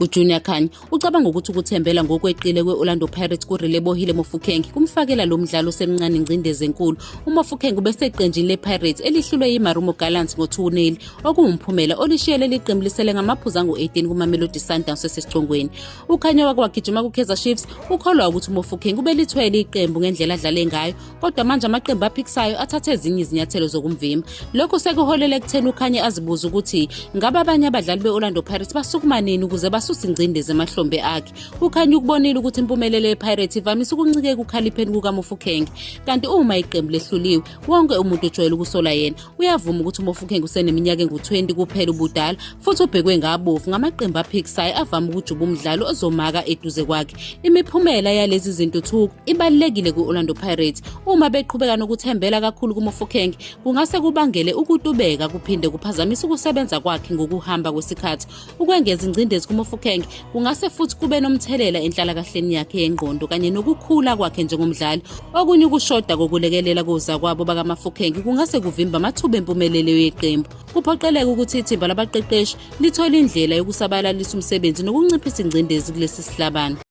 uJunior Khanye ucabanga ukuthi ukuthembela ngokweqile kwe-Orlando Pirates kuRelebohile Mofokeng kumfakela lo mdlalo osemncane ingcindezi enkulu. uMofokeng ubeseqenjini lePirates elihlulwe yiMarumo Gallants ngo-2-0 okuwumphumela olishiyele liqembu lisele ngamaphuzu angu-18 kuMamelodi Sundowns esesichongweni. uKhanye wagijima kuKaizer Chiefs ukholwa ukuthi uMofokeng ubelithwele iqembu ngendlela adlale ngayo, kodwa manje amaqembu aphikisayo athathe ezinye izinyathelo zokumvimba. Lokhu sekuholele ekutheni uKhanye azibuza ukuthi ngabe abanye abadlali be-Orlando Pirates basukuma nini ukuze basuse ingcindezi emahlombe akhe. uKhanye ukubonile ukuthi impumelelo yePirates ivamise ukuncike kukhalipheni kukaMofokeng, kanti uma iqembu lehluliwe wonke umuntu ojwayele ukusola yena uyavuma ukuthi uMofokeng useneminyaka engu-20 kuphela ubudala futhi ubhekwe ngabovu ngamaqembu aphikisayo avame ukujuba umdlalo ozomaka eduze kwakhe. Imiphumela yalezi zintuthuko ibalulekile ku-Orlando Pirates. Uma beqhubeka nokuthembela kakhulu kuMofokeng kungase kubangele ukutubeka kuphinde kuphazamise ukusebenza kwakhe ngokuhamba kwesikhathi. Ukwengeza ingcindezi kuMofokeng kungase futhi kube nomthelela enhlalakahleni yakhe yengqondo kanye nokukhula kwakhe njengomdlali. Okunye ukushoda kokulekelela kozakwabo bakaMofokeng kungase kuvimba amathuba empumelelo yeqembu. Kuphoqeleka ukuthi ithimba labaqeqeshi lithole indlela yokusabalalisa umsebenzi nokunciphisa ingcindezi kulesi sihlabane.